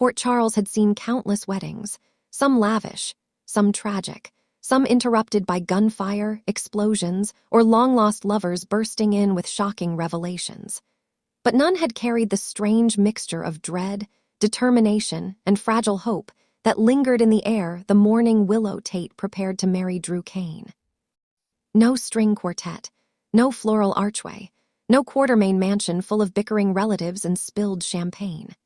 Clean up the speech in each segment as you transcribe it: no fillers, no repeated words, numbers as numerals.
Port Charles had seen countless weddings, some lavish, some tragic, some interrupted by gunfire, explosions, or long-lost lovers bursting in with shocking revelations. But none had carried the strange mixture of dread, determination, and fragile hope that lingered in the air the morning Willow Tate prepared to marry Drew Kane. No string quartet, no floral archway, no Quartermain mansion full of bickering relatives and spilled champagne.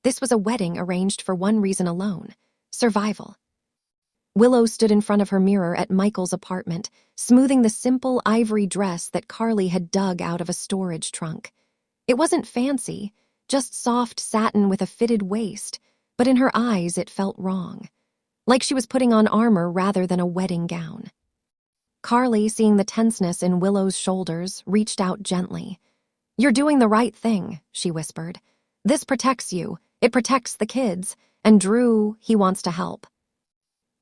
This was a wedding arranged for one reason alone: survival. Willow stood in front of her mirror at Michael's apartment, smoothing the simple ivory dress that Carly had dug out of a storage trunk. It wasn't fancy, just soft satin with a fitted waist, but in her eyes it felt wrong, like she was putting on armor rather than a wedding gown. Carly, seeing the tenseness in Willow's shoulders, reached out gently. "You're doing the right thing," she whispered. "This protects you, it protects the kids, and Drew, he wants to help."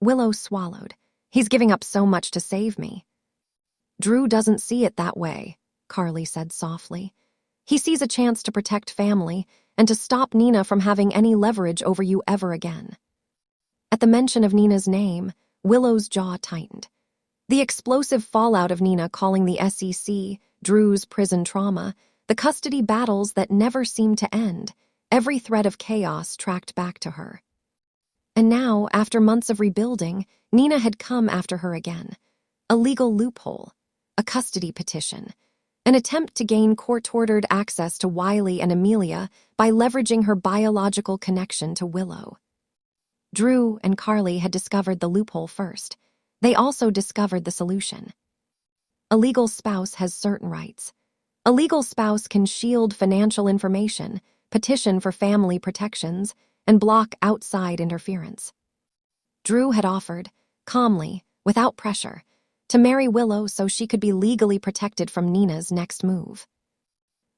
Willow swallowed. "He's giving up so much to save me." "Drew doesn't see it that way," Carly said softly. "He sees a chance to protect family and to stop Nina from having any leverage over you ever again." At the mention of Nina's name, Willow's jaw tightened. The explosive fallout of Nina calling the SEC, Drew's prison trauma, the custody battles that never seemed to end, every thread of chaos tracked back to her. And now, after months of rebuilding, Nina had come after her again. A legal loophole, a custody petition, an attempt to gain court-ordered access to Wiley and Amelia by leveraging her biological connection to Willow. Drew and Carly had discovered the loophole first. They also discovered the solution. A legal spouse has certain rights. A legal spouse can shield financial information, petition for family protections, and block outside interference. Drew had offered, calmly, without pressure, to marry Willow so she could be legally protected from Nina's next move.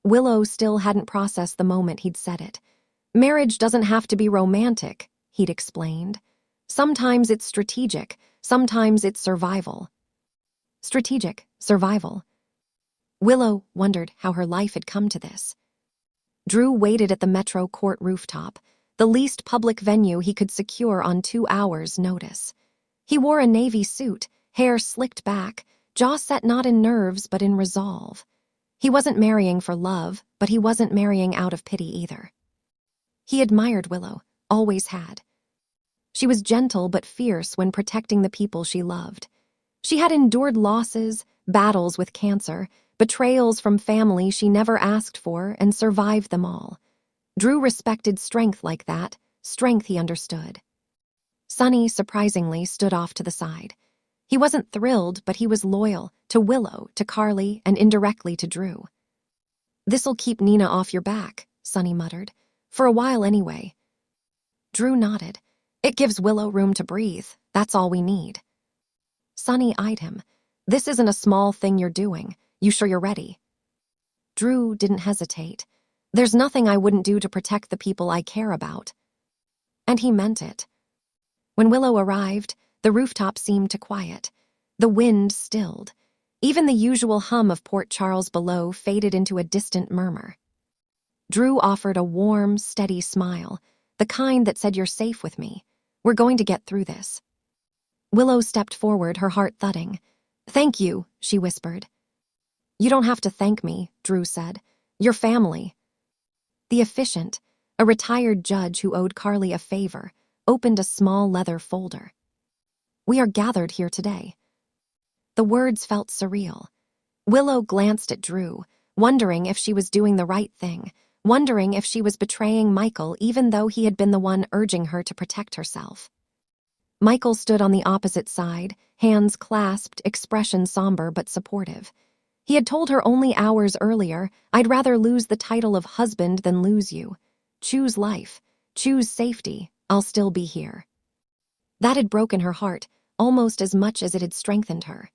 Willow still hadn't processed the moment he'd said it. "Marriage doesn't have to be romantic," he'd explained. "Sometimes it's strategic, sometimes it's survival." Strategic, survival. Willow wondered how her life had come to this. Drew waited at the Metro Court rooftop, the least public venue he could secure on 2 hours' notice. He wore a navy suit, hair slicked back, jaw set not in nerves but in resolve. He wasn't marrying for love, but he wasn't marrying out of pity either. He admired Willow, always had. She was gentle but fierce when protecting the people she loved. She had endured losses, battles with cancer, betrayals from family she never asked for, and survived them all. Drew respected strength like that, strength he understood. Sonny, surprisingly, stood off to the side. He wasn't thrilled, but he was loyal, to Willow, to Carly, and indirectly to Drew. "This'll keep Nina off your back," Sonny muttered. "For a while anyway." Drew nodded. "It gives Willow room to breathe. That's all we need." Sonny eyed him. "This isn't a small thing you're doing. You sure you're ready?" Drew didn't hesitate. "There's nothing I wouldn't do to protect the people I care about." And he meant it. When Willow arrived, the rooftop seemed to quiet. The wind stilled. Even the usual hum of Port Charles below faded into a distant murmur. Drew offered a warm, steady smile, the kind that said, "You're safe with me. We're going to get through this." Willow stepped forward, her heart thudding. "Thank you," she whispered. "You don't have to thank me," Drew said. "Your family." The officiant, a retired judge who owed Carly a favor, opened a small leather folder. "We are gathered here today." The words felt surreal. Willow glanced at Drew, wondering if she was doing the right thing, wondering if she was betraying Michael even though he had been the one urging her to protect herself. Michael stood on the opposite side, hands clasped, expression somber but supportive. He had told her only hours earlier, "I'd rather lose the title of husband than lose you. Choose life. Choose safety. I'll still be here." That had broken her heart, almost as much as it had strengthened her.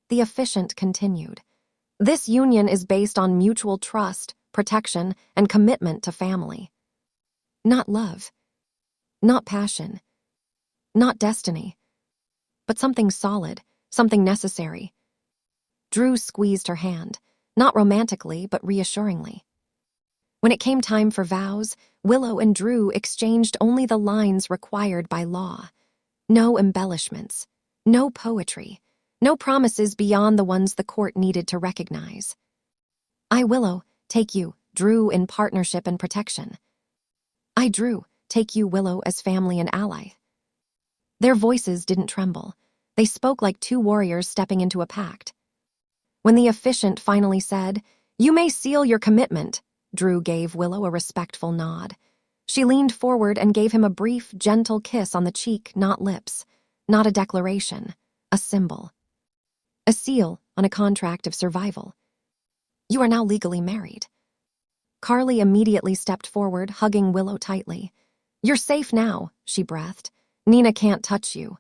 The officiant continued. "This union is based on mutual trust, protection, and commitment to family. Not love. Not passion. Not destiny. But something solid, something necessary." Drew squeezed her hand, not romantically but reassuringly. When it came time for vows, Willow and Drew exchanged only the lines required by law. No embellishments, no poetry, no promises beyond the ones the court needed to recognize. I, Willow, take you, Drew, in partnership and protection. I, Drew, take you, Willow, as family and ally. Their voices didn't tremble. They spoke like two warriors stepping into a pact. When the officiant finally said, "You may seal your commitment," Drew gave Willow a respectful nod. She leaned forward and gave him a brief, gentle kiss on the cheek, not lips. Not a declaration, a symbol. A seal on a contract of survival. You are now legally married. Carly immediately stepped forward, hugging Willow tightly. You're safe now, she breathed. Nina can't touch you.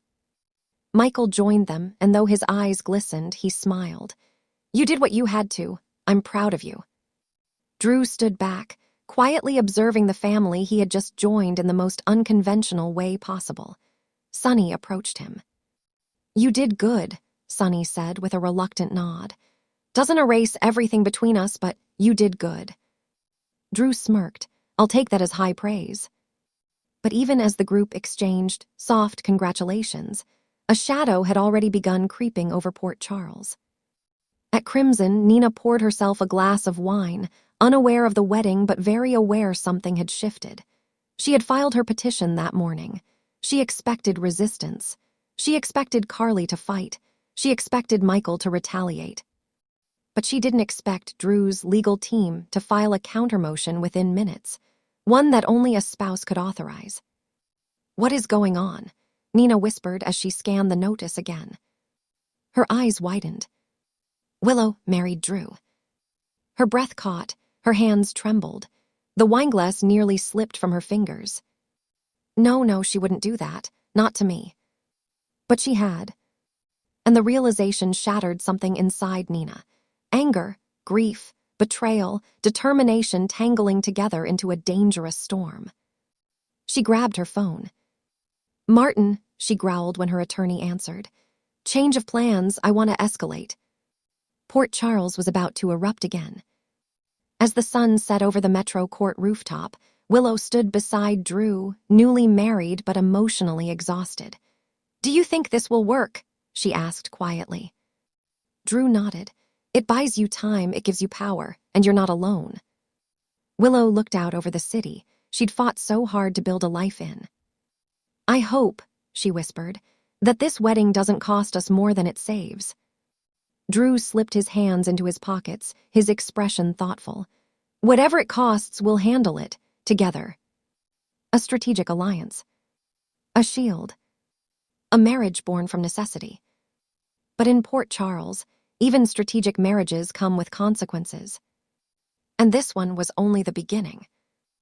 Michael joined them, and though his eyes glistened, he smiled. You did what you had to. I'm proud of you. Drew stood back, quietly observing the family he had just joined in the most unconventional way possible. Sunny approached him. You did good, Sunny said with a reluctant nod. Doesn't erase everything between us, but you did good. Drew smirked. I'll take that as high praise. But even as the group exchanged soft congratulations, a shadow had already begun creeping over Port Charles. At Crimson, Nina poured herself a glass of wine, unaware of the wedding but very aware something had shifted. She had filed her petition that morning. She expected resistance. She expected Carly to fight. She expected Michael to retaliate. But she didn't expect Drew's legal team to file a countermotion within minutes, one that only a spouse could authorize. What is going on? Nina whispered as she scanned the notice again. Her eyes widened. Willow married Drew. Her breath caught, her hands trembled. The wineglass nearly slipped from her fingers. No, she wouldn't do that. Not to me. But she had. And the realization shattered something inside Nina. Anger, grief, betrayal, determination tangling together into a dangerous storm. She grabbed her phone. Martin, she growled when her attorney answered. Change of plans, I want to escalate. Port Charles was about to erupt again. As the sun set over the Metro Court rooftop, Willow stood beside Drew, newly married but emotionally exhausted. Do you think this will work? She asked quietly. Drew nodded. It buys you time, it gives you power, and you're not alone. Willow looked out over the city she'd fought so hard to build a life in. I hope, she whispered, that this wedding doesn't cost us more than it saves. Drew slipped his hands into his pockets, his expression thoughtful. Whatever it costs, we'll handle it, together. A strategic alliance. A shield. A marriage born from necessity. But in Port Charles, even strategic marriages come with consequences. And this one was only the beginning.